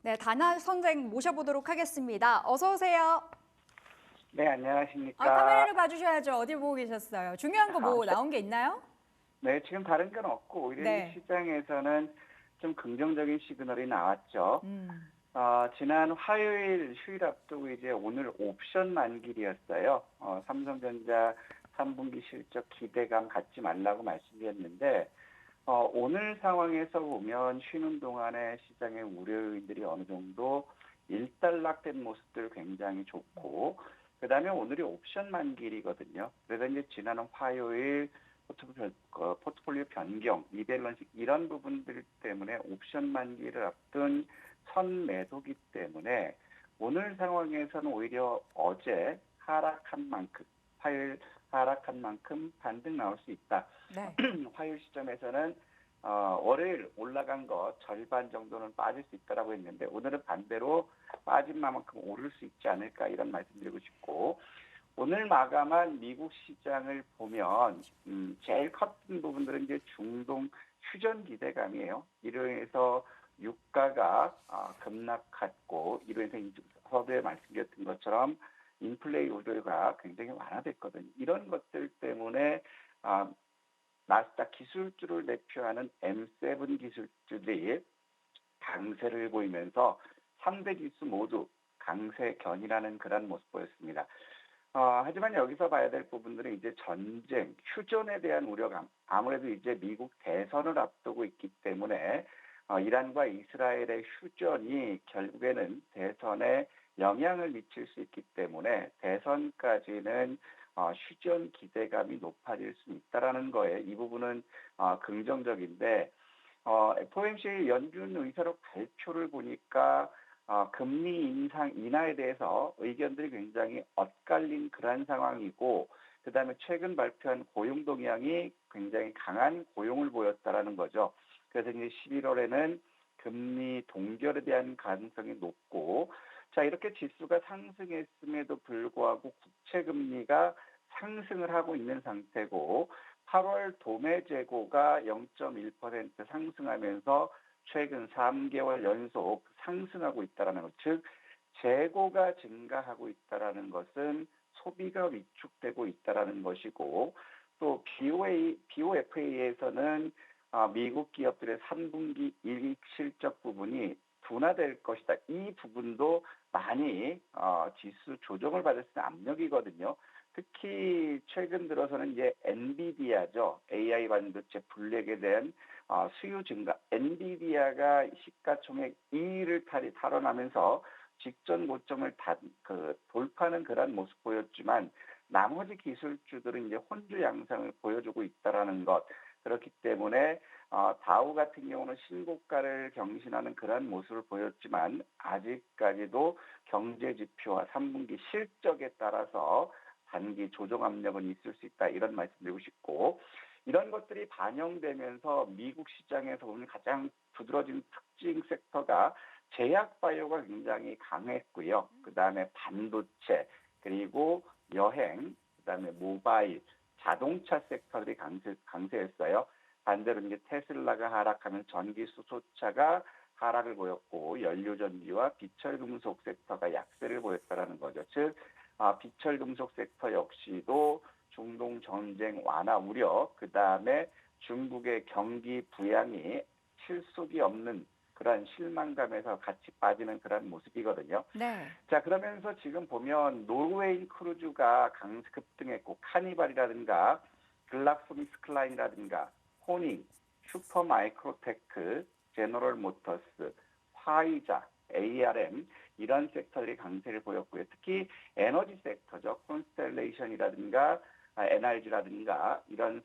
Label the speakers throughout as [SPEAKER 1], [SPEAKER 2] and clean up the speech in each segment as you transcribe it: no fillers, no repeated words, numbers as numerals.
[SPEAKER 1] 네, 단아 선생 모셔보도록 하겠습니다. 어서 오세요.
[SPEAKER 2] 네, 안녕하십니까.
[SPEAKER 1] 카메라를 봐주셔야죠. 어디 보고 계셨어요? 중요한 거 뭐 나온 게 있나요?
[SPEAKER 2] 네, 지금 다른 건 없고 오히려 이제
[SPEAKER 1] 네.
[SPEAKER 2] 시장에서는 좀 긍정적인 시그널이 나왔죠.
[SPEAKER 1] 음.
[SPEAKER 2] 지난 화요일 휴일 앞두고 이제 오늘 옵션 만기일이었어요. 삼성전자 3분기 실적 기대감 갖지 말라고 말씀드렸는데 오늘 상황에서 보면 쉬는 동안에 시장의 우려 요인들이 어느 정도 일단락된 모습들 굉장히 좋고, 그다음에 오늘이 옵션 만기일이거든요. 그래서 이제 지난 화요일 포트폴리오 변경, 리밸런싱 이런 부분들 때문에 옵션 만기를 앞둔 선매도기 때문에 오늘 상황에서는 오히려 어제 하락한 만큼, 화요일 하락한 만큼 반등 나올 수 있다.
[SPEAKER 1] 네.
[SPEAKER 2] 화요일 시점에서는 월요일 올라간 거 절반 정도는 빠질 수 있다라고 했는데 오늘은 반대로 빠진 만큼 오를 수 있지 않을까 이런 말씀드리고 싶고, 오늘 마감한 미국 시장을 보면 제일 컸던 부분들은 이제 중동 휴전 기대감이에요. 이로 인해서 유가가 급락했고, 이로 인해서 서두에 말씀드렸던 것처럼 인플레이 우려가 굉장히 완화됐거든요. 이런 것들 때문에 나스닥 기술주를 대표하는 M7 기술주들이 강세를 보이면서 3대 지수 모두 강세 견이라는 그런 모습 보였습니다. 하지만 여기서 봐야 될 부분들은 이제 전쟁, 휴전에 대한 우려감, 아무래도 이제 미국 대선을 앞두고 있기 때문에 이란과 이스라엘의 휴전이 결국에는 대선에 영향을 미칠 수 있기 때문에 대선까지는 휴전 기대감이 높아질 수 있다라는 거에 이 부분은 긍정적인데, FOMC 연준 의사록 발표를 보니까 금리 인하에 대해서 의견들이 굉장히 엇갈린 그런 상황이고, 그다음에 최근 발표한 고용 동향이 굉장히 강한 고용을 보였다라는 거죠. 그래서 이제 11월에는 금리 동결에 대한 가능성이 높고, 자, 이렇게 지수가 상승했음에도 불구하고 국채 금리가 상승을 하고 있는 상태고, 8월 도매 재고가 0.1% 상승하면서 최근 3개월 연속 상승하고 있다는 것, 즉 재고가 증가하고 있다는 것은 소비가 위축되고 있다는 것이고, 또 BOFA에서는 미국 기업들의 3분기 이익 실적 부분이 둔화될 것이다. 이 부분도 많이 지수 조정을 받을 수 있는 압력이거든요. 특히 최근 들어서는 이제 엔비디아죠. AI 반도체 블랙에 대한 수요 증가. 엔비디아가 시가총액 2위를 탈환하면서 직전 고점을 돌파하는 그런 모습 보였지만, 나머지 기술주들은 이제 혼주 양상을 보여주고 있다라는 것. 그렇기 때문에 다우 같은 경우는 신고가를 경신하는 그런 모습을 보였지만 아직까지도 경제 지표와 3분기 실적에 따라서 단기 조정 압력은 있을 수 있다, 이런 말씀드리고 싶고, 이런 것들이 반영되면서 미국 시장에서 오늘 가장 두드러진 특징 섹터가 제약 바이오가 굉장히 강했고요. 그다음에 반도체, 그리고 여행, 그다음에 모바일, 자동차 섹터들이 강세했어요. 반대로 이제 테슬라가 하락하면 전기 수소차가 하락을 보였고, 연료전지와 비철금속 섹터가 약세를 보였다라는 거죠. 즉 비철금속 섹터 역시도 중동 전쟁 완화 우려, 그다음에 중국의 경기 부양이 실속이 없는 그런 실망감에서 같이 빠지는 그런 모습이거든요.
[SPEAKER 1] 네.
[SPEAKER 2] 자, 그러면서 지금 보면 노르웨이 크루즈가 급등했고, 카니발이라든가 글락소미스클라인이라든가 호닝, 슈퍼마이크로테크, 제너럴 모터스, 화이자, ARM 이런 섹터들이 강세를 보였고요. 특히 에너지 섹터죠. 콘스텔레이션이라든가 NRG라든가 이런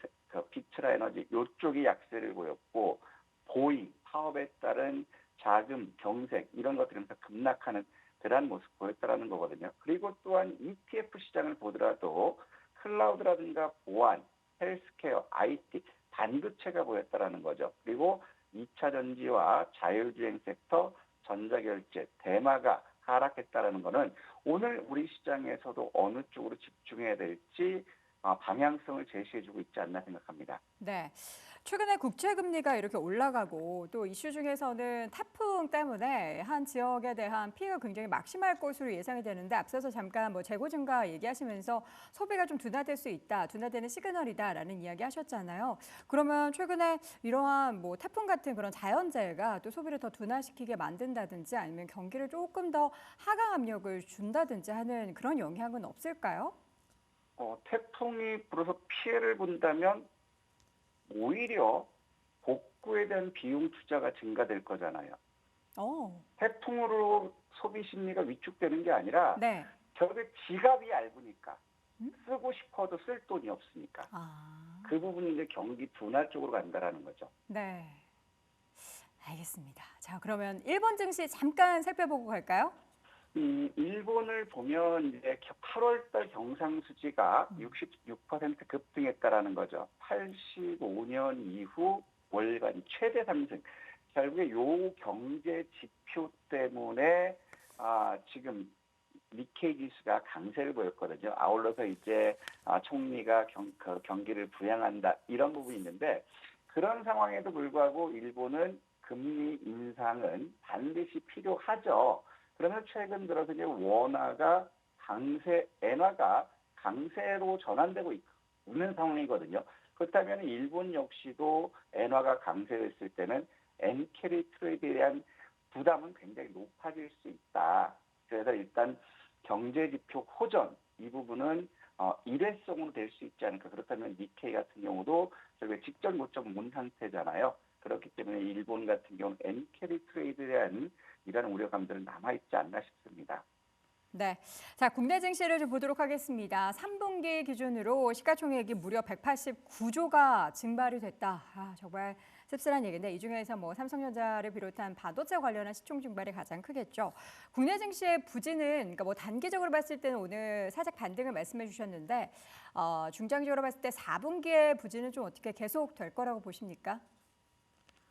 [SPEAKER 2] 비트라 에너지 이쪽이 약세를 보였고, 보잉, 파업에 따른 자금, 경색 이런 것들이 급락하는 그러한 모습 보였다라는 거거든요. 그리고 또한 ETF 시장을 보더라도 클라우드라든가 보안, 헬스케어, IT, 반도체가 보였다라는 거죠. 그리고 2차 전지와 자율주행 섹터, 전자결제, 대마가 하락했다라는 거는 오늘 우리 시장에서도 어느 쪽으로 집중해야 될지 방향성을 제시해주고 있지 않나 생각합니다.
[SPEAKER 1] 네. 최근에 국채 금리가 이렇게 올라가고 또 이슈 중에서는 태풍 때문에 한 지역에 대한 피해가 굉장히 막심할 것으로 예상이 되는데 앞서서 잠깐 뭐 재고 증가 얘기하시면서 소비가 좀 둔화될 수 있다, 둔화되는 시그널이다라는 이야기 하셨잖아요. 그러면 최근에 이러한 뭐 태풍 같은 그런 자연재해가 또 소비를 더 둔화시키게 만든다든지 아니면 경기를 조금 더 하강 압력을 준다든지 하는 그런 영향은 없을까요?
[SPEAKER 2] 태풍이 불어서 피해를 본다면 오히려 복구에 대한 비용 투자가 증가될 거잖아요.
[SPEAKER 1] 어,
[SPEAKER 2] 태풍으로 소비 심리가 위축되는 게 아니라
[SPEAKER 1] 네.
[SPEAKER 2] 결국에 지갑이 얇으니까
[SPEAKER 1] 음?
[SPEAKER 2] 쓰고 싶어도 쓸 돈이 없으니까
[SPEAKER 1] 아,
[SPEAKER 2] 그 부분이 이제 경기 둔화 쪽으로 간다라는 거죠.
[SPEAKER 1] 네. 알겠습니다. 자, 그러면 일본 증시 잠깐 살펴보고 갈까요?
[SPEAKER 2] 일본을 보면 이제 8월 달 경상수지가
[SPEAKER 1] 음.
[SPEAKER 2] 66% 급등했다라는 거죠. 85년 이후 월간 최대 상승. 결국에 요 경제 지표 때문에 지금 니케이 지수가 강세를 보였거든요. 아울러서 이제 총리가 경기를 부양한다 이런 부분이 있는데 그런 상황에도 불구하고 일본은 금리 인상은 반드시 필요하죠. 그러면 최근 들어서 이제 엔화가 강세로 전환되고 있는 상황이거든요. 그렇다면 일본 역시도 엔화가 강세했을 때는 엔캐리 트레이드에 대한 부담은 굉장히 높아질 수 있다. 그래서 일단 경제지표 호전 이 부분은 일회성으로 될 수 있지 않을까. 그렇다면 니케이 같은 경우도 저기 직전 고점 온 상태잖아요. 그렇기 때문에 일본 같은 경우는 엔캐리 트레이드에 대한 이런 우려감들은 남아있지 않나 싶습니다.
[SPEAKER 1] 네. 자, 국내 증시를 좀 보도록 하겠습니다. 3분기 기준으로 시가총액이 무려 189조가 증발이 됐다. 정말 씁쓸한 얘기인데 이 중에서 뭐 삼성전자를 비롯한 반도체 관련한 시총 증발이 가장 크겠죠. 국내 증시의 부진은 그러니까 뭐 단기적으로 봤을 때는 오늘 살짝 반등을 말씀해 주셨는데 중장기적으로 봤을 때 4분기의 부진은 좀 어떻게 계속 될 거라고 보십니까?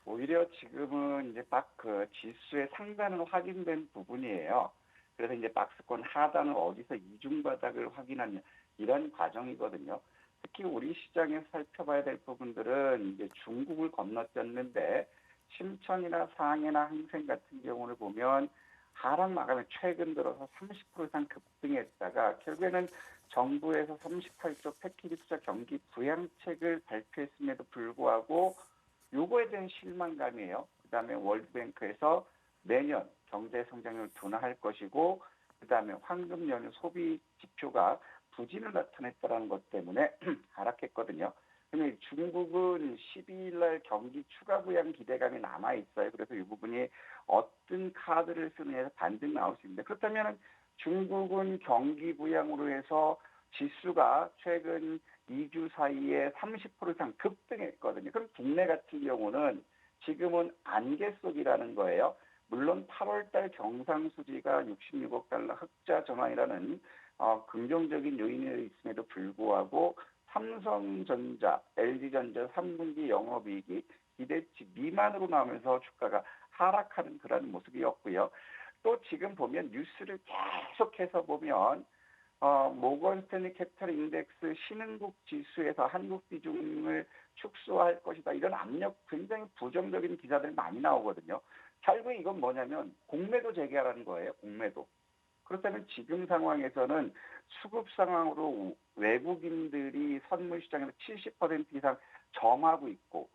[SPEAKER 2] 오히려 지금은 이제 딱 그 지수의 상단은 확인된 부분이에요. 그래서 이제 박스권 하단은 어디서 이중 바닥을 확인하냐 이런 과정이거든요. 특히 우리 시장에서 살펴봐야 될 부분들은 이제 중국을 건너뛰었는데 심천이나 상해나 항생 같은 경우를 보면 하락 마감에 최근 들어서 30% 이상 급등했다가 결국에는 정부에서 38조 패키지 투자 경기 부양책을 발표했음에도 불구하고 요거에 대한 실망감이에요. 그다음에 월드뱅크에서 내년 경제 성장률 둔화할 것이고 그다음에 황금 연휴 소비 지표가 부진을 나타냈다는 것 때문에 하락했거든요. 그러면 중국은 12일 날 경기 추가 부양 기대감이 남아 있어요. 그래서 이 부분이 어떤 카드를 쓰느냐에서 반등 나올 수 있는데 그렇다면 중국은 경기 부양으로 해서 지수가 최근 2주 사이에 30% 이상 급등했거든요. 그럼 국내 같은 경우는 지금은 안개 속이라는 거예요. 물론 8월 달 경상수지가 66억 달러 흑자 전환이라는 긍정적인 요인이 있음에도 불구하고 삼성전자, LG전자 3분기 영업이익이 기대치 미만으로 나오면서 주가가 하락하는 그런 모습이었고요. 또 지금 보면 뉴스를 계속해서 보면 모건 스탠리 캐피탈 인덱스 신흥국 지수에서 한국 비중을 축소할 것이다. 이런 압력 굉장히 부정적인 기사들이 많이 나오거든요. 결국 이건 뭐냐면 공매도 재개하라는 거예요. 공매도. 그렇다면 지금 상황에서는 수급 상황으로 외국인들이 선물 시장에서 70% 이상 점하고 있고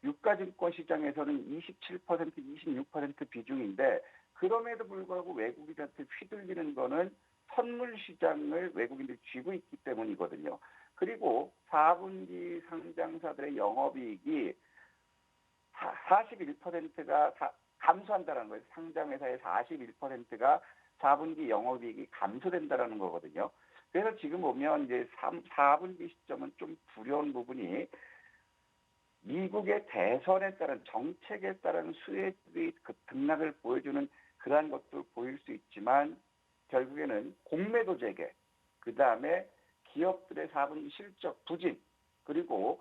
[SPEAKER 2] 유가증권 시장에서는 27%, 26% 비중인데 그럼에도 불구하고 외국인한테 휘둘리는 거는 선물 시장을 외국인들이 쥐고 있기 때문이거든요. 그리고 4분기 상장사들의 영업이익이 41%가 감소한다는 거예요. 상장회사의 41%가 4분기 영업이익이 감소된다는 거거든요. 그래서 지금 보면 이제 4분기 시점은 좀 두려운 부분이 미국의 대선에 따른 정책에 따른 수혜주의 그 등락을 보여주는 그러한 것도 보일 수 있지만 결국에는 공매도 재개, 그 다음에 기업들의 4분기 실적 부진, 그리고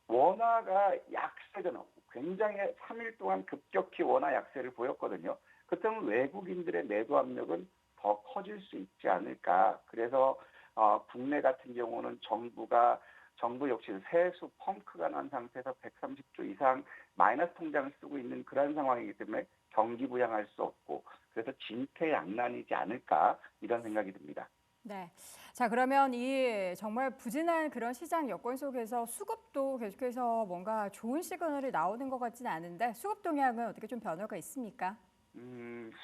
[SPEAKER 2] 원화가 약세는 굉장히 3일 동안 급격히 원화 약세를 보였거든요. 그렇다면 외국인들의 매도 압력은 더 커질 수 있지 않을까. 그래서 국내 같은 경우는 정부가 정부 역시 세수 펑크가 난 상태에서 130조 이상 마이너스 통장을 쓰고 있는 그런 상황이기 때문에 경기 부양할 수 없고 그래서 진퇴양난이지 않을까 이런 생각이 듭니다.
[SPEAKER 1] 네. 자, 그러면 이 정말 부진한 그런 시장 여건 속에서 수급도 계속해서 뭔가 좋은 시그널이 나오는 것 같지는 않은데 수급 동향은 어떻게 좀 변화가 있습니까?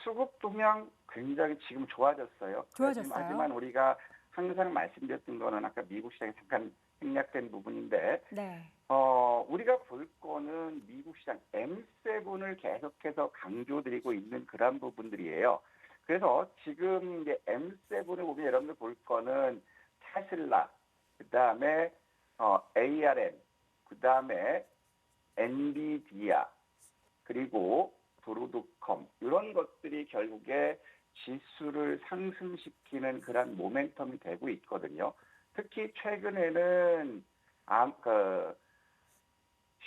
[SPEAKER 2] 수급 동향 굉장히 지금 좋아졌어요.
[SPEAKER 1] 좋아졌어요?
[SPEAKER 2] 하지만 우리가 항상 말씀드렸던 거는 아까 미국 시장이 잠깐 생략된 부분인데
[SPEAKER 1] 네.
[SPEAKER 2] 우리가 볼 거는 미국 시장 M7을 계속해서 강조드리고 있는 그런 부분들이에요. 그래서 지금 이제 M7을 보면 여러분들 볼 거는 테슬라, 그 다음에 ARM, 그 다음에 엔비디아, 그리고 브로드컴 이런 것들이 결국에 지수를 상승시키는 그런 모멘텀이 되고 있거든요. 특히 최근에는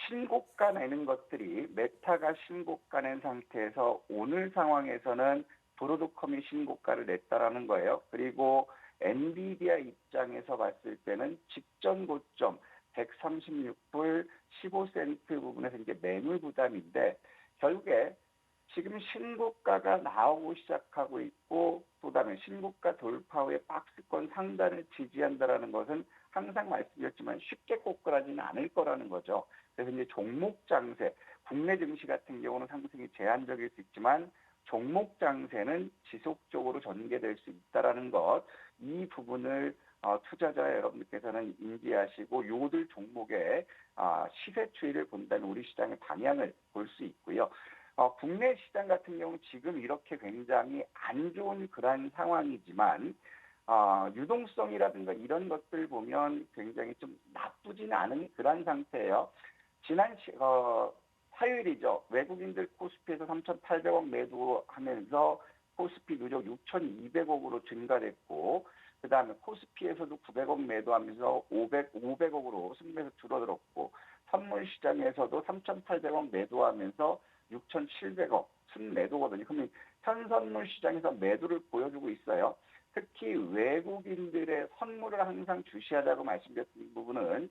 [SPEAKER 2] 신고가 내는 것들이 메타가 신고가 낸 상태에서 오늘 상황에서는 브로드컴이 신고가를 냈다라는 거예요. 그리고 엔비디아 입장에서 봤을 때는 직전 고점 136불 15센트 부분에서 이제 매물 부담인데 결국에 지금 신고가가 나오고 시작하고 있고 그다음에 신고가 돌파 후에 박스권 상단을 지지한다라는 것은 항상 말씀드렸지만 쉽게 꼬꾸라지는 않을 거라는 거죠. 그래서 이제 종목 장세, 국내 증시 같은 경우는 상승이 제한적일 수 있지만 종목 장세는 지속적으로 전개될 수 있다라는 것, 이 부분을 투자자 여러분들께서는 인지하시고 요들 종목의 시세 추이를 본다면 우리 시장의 방향을 볼 수 있고요. 국내 시장 같은 경우 지금 이렇게 굉장히 안 좋은 그런 상황이지만 유동성이라든가 이런 것들 보면 굉장히 좀 나쁘지는 않은 그런 상태예요. 지난 화요일이죠. 외국인들 코스피에서 3,800억 매도하면서 코스피 누적 6,200억으로 증가됐고 그다음에 코스피에서도 900억 매도하면서 500억으로 순매수 줄어들었고 선물 시장에서도 3,800억 매도하면서 6,700억 순매도거든요. 그러면 현선물 시장에서 매도를 보여주고 있어요. 특히 외국인들의 선물을 항상 주시하자고 말씀드렸던 부분은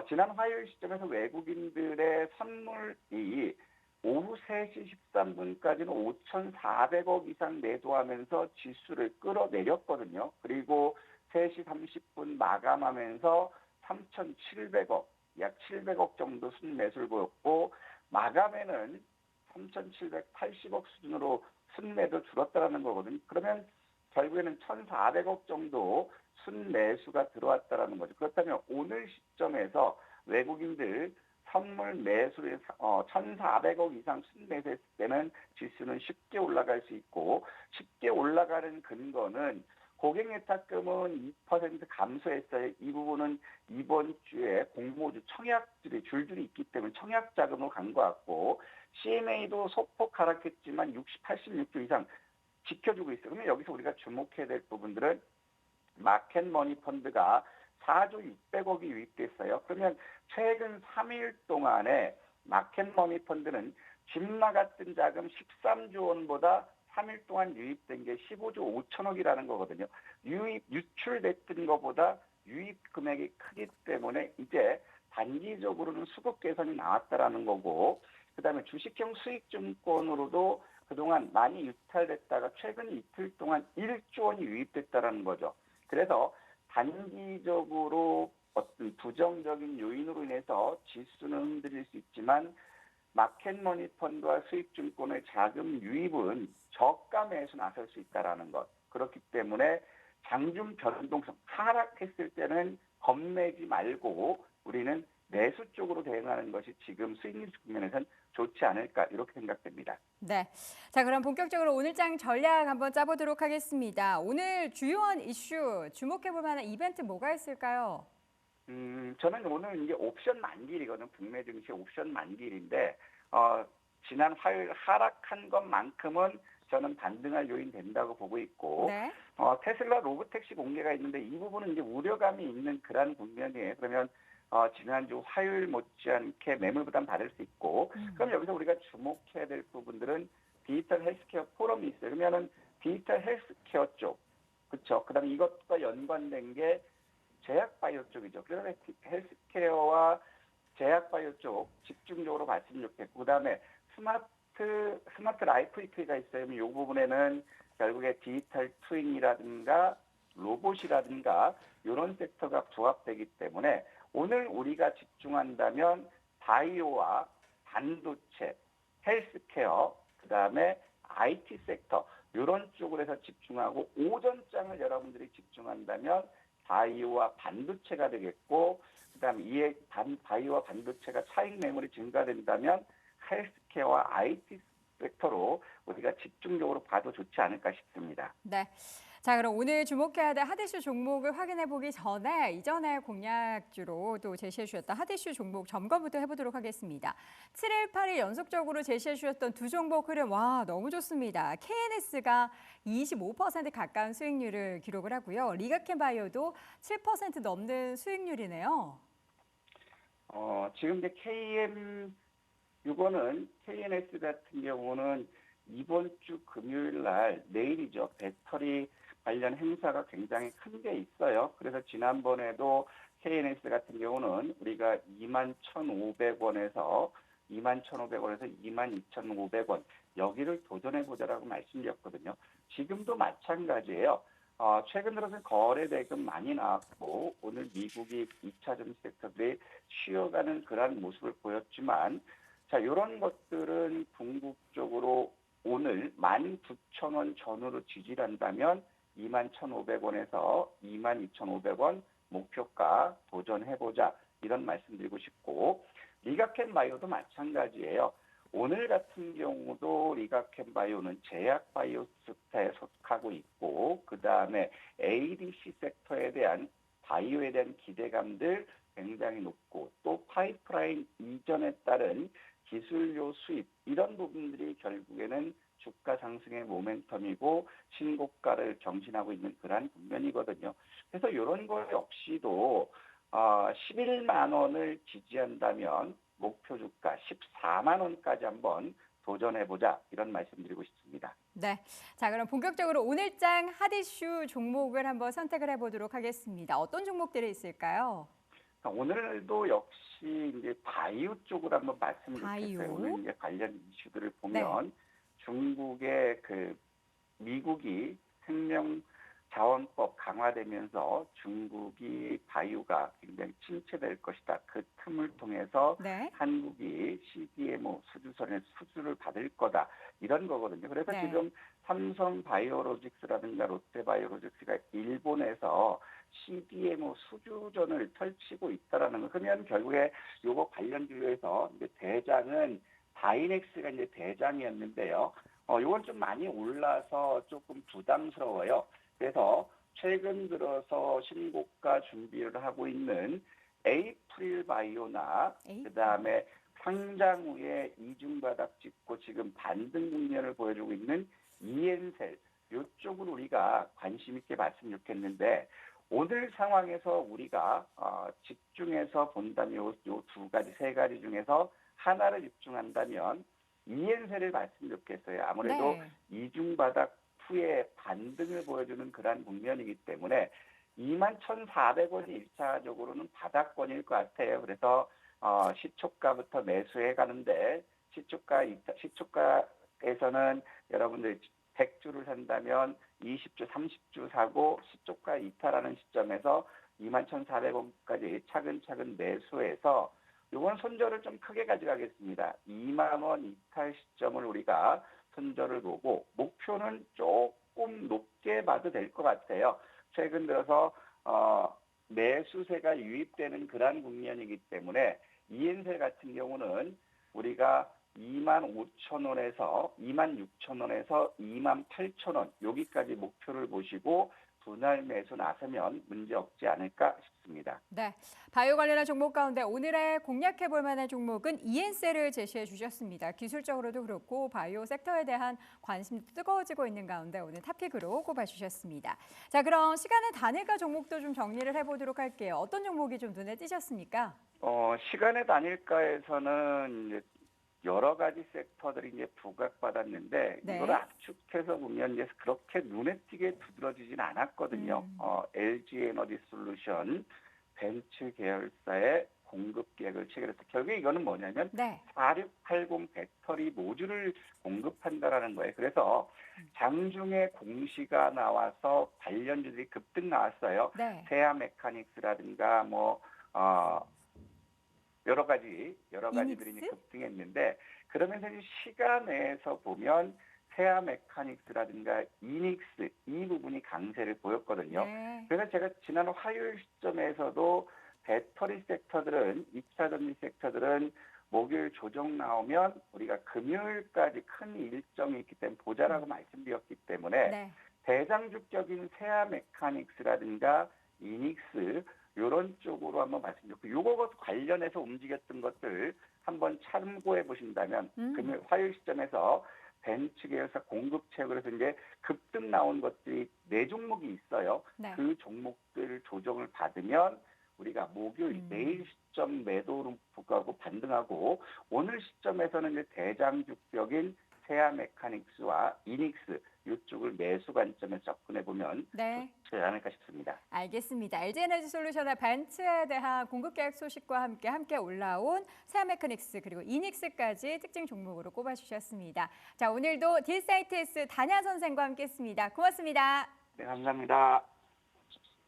[SPEAKER 2] 지난 화요일 시점에서 외국인들의 선물이 오후 3시 13분까지는 5,400억 이상 매도하면서 지수를 끌어내렸거든요. 그리고 3시 30분 마감하면서 3,700억, 약 700억 정도 순매수를 보였고 마감에는 3,780억 수준으로 순매도 줄었다라는 거거든요. 그러면 결국에는 1,400억 정도 순매수가 들어왔다라는 거죠. 그렇다면 오늘 시점에서 외국인들 선물 매수를 1,400억 이상 순매수했을 때는 지수는 쉽게 올라갈 수 있고 쉽게 올라가는 근거는 고객예탁금은 2% 감소했어요. 이 부분은 이번 주에 공모주 청약들이 줄줄이 있기 때문에 청약 자금으로 간 것 같고 CMA도 소폭 하락했지만 60, 86주 이상 지켜주고 있어요. 그러면 여기서 우리가 주목해야 될 부분들은 마켓머니 펀드가 4조 600억이 유입됐어요. 그러면 최근 3일 동안에 마켓머니 펀드는 집 나갔던 자금 13조 원보다 3일 동안 유입된 게 15조 5천억이라는 거거든요. 유출됐던 것보다 유입 금액이 크기 때문에 이제 단기적으로는 수급 개선이 나왔다라는 거고 그다음에 주식형 수익증권으로도 그동안 많이 유탈됐다가 최근 이틀 동안 1조 원이 유입됐다라는 거죠. 그래서 단기적으로 어떤 부정적인 요인으로 인해서 지수는 흔들릴 수 있지만 마켓머니 펀드와 수익증권의 자금 유입은 저가 매수 나설 수 있다라는 것. 그렇기 때문에 장중 변동성 하락했을 때는 겁내지 말고 우리는 매수 쪽으로 대응하는 것이 지금 수익률 국면에서는 좋지 않을까 이렇게 생각됩니다.
[SPEAKER 1] 네. 자, 그럼 본격적으로 오늘장 전략 한번 짜보도록 하겠습니다. 오늘 주요한 이슈 주목해볼 만한 이벤트 뭐가 있을까요?
[SPEAKER 2] 저는 오늘 이제 옵션 만기일이거든요. 국내 증시 옵션 만기일인데, 지난 화요일 하락한 것만큼은 저는 반등할 요인 된다고 보고 있고,
[SPEAKER 1] 네.
[SPEAKER 2] 테슬라 로보택시 공개가 있는데 이 부분은 이제 우려감이 있는 그런 국면이에요. 그러면 지난주 화요일 못지않게 매물 부담 받을 수 있고, 그럼 여기서 우리가 주목해야 될 부분들은 디지털 헬스케어 포럼이 있어요. 그러면은 디지털 헬스케어 쪽, 그렇죠. 그다음에 이것과 연관된 게 제약바이오 쪽이죠. 그래서 헬스케어와 제약바이오 쪽 집중적으로 봤으면 좋겠고, 그다음에 스마트 라이프 이트가 있어요. 이 부분에는 결국에 디지털 트윈이라든가 로봇이라든가 이런 섹터가 부합되기 때문에 오늘 우리가 집중한다면 바이오와 반도체, 헬스케어, 그다음에 IT 섹터 이런 쪽으로 해서 집중하고 오전장을 여러분들이 집중한다면 바이오와 반도체가 되겠고, 그다음에 이에 바이오와 반도체가 차익 매물이 증가된다면 헬스케어와 IT 섹터로 우리가 집중적으로 봐도 좋지 않을까 싶습니다.
[SPEAKER 1] 네. 자, 그럼 오늘 주목해야 될 핫이슈 종목을 확인해 보기 전에 이전에 공략주로 또 제시해 주셨던 핫이슈 종목 점검부터 해보도록 하겠습니다. 7일, 8일 연속적으로 제시해 주셨던 두 종목 흐름, 와, 너무 좋습니다. KNS가 25% 가까운 수익률을 기록을 하고요. 리가켄 바이오도 7% 넘는 수익률이네요.
[SPEAKER 2] 지금 이제 KNS 같은 경우는 이번 주 금요일 날 내일이죠. 배터리 관련 행사가 굉장히 큰 게 있어요. 그래서 지난번에도 KNS 같은 경우는 우리가 21,500원에서 22,500원 여기를 도전해 보자라고 말씀드렸거든요. 지금도 마찬가지예요. 최근 들어서 거래 대금 많이 나왔고 오늘 미국이 2차 전지 섹터들이 쉬어가는 그런 모습을 보였지만, 자, 이런 것들은 궁극적으로 오늘 19,000원 전후로 지지한다면 21,500원에서 22,500원 목표가 도전해보자 이런 말씀드리고 싶고, 리가켄 바이오도 마찬가지예요. 오늘 같은 경우도 리가켄 바이오는 제약 바이오 섹터에 속하고 있고, 그 다음에 ADC 섹터에 대한 바이오에 대한 기대감들 굉장히 높고, 또 파이프라인 이전에 따른 기술료 수입 이런 부분들이 결국에는 주가 상승의 모멘텀이고 신고가를 경신하고 있는 그러한 국면이거든요. 그래서 이런 거 역시도 11만 원을 지지한다면 목표 주가 14만 원까지 한번 도전해보자 이런 말씀드리고 싶습니다.
[SPEAKER 1] 네. 자, 그럼 본격적으로 오늘장 핫이슈 종목을 한번 선택을 해보도록 하겠습니다. 어떤 종목들이 있을까요?
[SPEAKER 2] 오늘도 역시 이제 바이오 쪽으로 한번 말씀을
[SPEAKER 1] 바이오?
[SPEAKER 2] 드렸어요. 오늘 이제 관련 이슈들을
[SPEAKER 1] 네.
[SPEAKER 2] 보면 중국의 미국이 생명 자원법 강화되면서 중국이 바이오가 굉장히 침체될 것이다. 그 틈을 통해서
[SPEAKER 1] 네.
[SPEAKER 2] 한국이 CDMO 수주를 받을 거다. 이런 거거든요. 그래서
[SPEAKER 1] 네.
[SPEAKER 2] 지금 삼성 바이오로직스라든가 롯데 바이오로직스가 일본에서 CDMO 수주전을 펼치고 있다라는 거. 그러면 결국에 요거 관련 주요에서 이제 대장은 다이넥스가 이제 대장이었는데요. 요건 좀 많이 올라서 조금 부담스러워요. 그래서 최근 들어서 신고가 준비를 하고 있는 에이프릴 바이오나 그다음에 상장 후에 이중바닥 찍고 지금 반등 국면을 보여주고 있는 이엔셀 이쪽으로 우리가 관심 있게 봤으면 좋겠는데, 오늘 상황에서 우리가 집중해서 본다면 요 두 가지 세 가지 중에서 하나를 집중한다면 이엔셀을 봤으면 좋겠어요. 아무래도
[SPEAKER 1] 네.
[SPEAKER 2] 이중바닥 후에 반등을 보여주는 그러한 국면이기 때문에 21,400원이 1차적으로는 바닥권일 것 같아요. 그래서 시초가부터 매수해 가는데 시초가에서는 여러분들 100주를 산다면 20주, 30주 사고 시초가 이탈하는 시점에서 21,400원까지 차근차근 매수해서 이번 손절을 좀 크게 가져가겠습니다. 2만 원 이탈 시점을 우리가 손절을 보고 목표는 조금 높게 봐도 될 것 같아요. 최근 들어서 매수세가 유입되는 그러한 국면이기 때문에 이엔셀 같은 경우는 우리가 25,000원에서 26,000원에서 28,000원 여기까지 목표를 보시고 분할 매수 나서면 문제 없지 않을까 싶습니다.
[SPEAKER 1] 네. 바이오 관련한 종목 가운데 오늘의 공략해 볼 만한 종목은 이엔셀을 제시해 주셨습니다. 기술적으로도 그렇고 바이오 섹터에 대한 관심도 뜨거워지고 있는 가운데 오늘 탑픽으로 꼽아 주셨습니다. 자, 그럼 시간의 단일가 종목도 좀 정리를 해보도록 할게요. 어떤 종목이 좀 눈에 띄셨습니까?
[SPEAKER 2] 시간의 단일가에서는 이제 여러 가지 섹터들이 이제 부각받았는데
[SPEAKER 1] 네.
[SPEAKER 2] 이걸 압축해서 보면 이제 그렇게 눈에 띄게 두드러지진 않았거든요. LG 에너지 솔루션 벤츠 계열사의 공급 계획을 체결해서 결국에 이거는 뭐냐면
[SPEAKER 1] 네.
[SPEAKER 2] 4680 배터리 모듈을 공급한다라는 거예요. 그래서 장중에 공시가 나와서 관련주들이 급등 나왔어요.
[SPEAKER 1] 네.
[SPEAKER 2] 세아 메카닉스라든가 여러 가지들이 이제
[SPEAKER 1] 이닉스?
[SPEAKER 2] 급등했는데 그러면서 이제 시간 내에서 보면 세아 메카닉스라든가 이닉스 이 부분이 강세를 보였거든요.
[SPEAKER 1] 네.
[SPEAKER 2] 그래서 제가 지난 화요일 시점에서도 배터리 섹터들은 2차 전지 섹터들은 목요일 조정 나오면 우리가 금요일까지 큰 일정이 있기 때문에 보자라고 말씀드렸기 때문에
[SPEAKER 1] 네.
[SPEAKER 2] 대장주격인 세아 메카닉스라든가 이닉스 이런 쪽으로 한번 말씀드렸고 요거 관련해서 움직였던 것들 한번 참고해 보신다면 금요일 화요일 시점에서 벤츠 계열사 공급 체결에서 이제 급등 나온 것들이 4종목이 있어요.
[SPEAKER 1] 네.
[SPEAKER 2] 그 종목들 조정을 받으면 우리가 목요일 내일 시점 매도로 부각하고 반등하고 오늘 시점에서는 이제 대장주격인 세아 메카닉스와 이닉스 이쪽을 매수 관점에서 접근해 보면
[SPEAKER 1] 네.
[SPEAKER 2] 좋지 않을까 싶습니다.
[SPEAKER 1] 알겠습니다. LG에너지 솔루션의 벤츠에 대한 공급 계획 소식과 함께 올라온 세아 메카닉스 그리고 이닉스까지 특징 종목으로 꼽아주셨습니다. 자, 오늘도 딜사이트S 단야 선생과 함께했습니다. 고맙습니다.
[SPEAKER 2] 네, 감사합니다.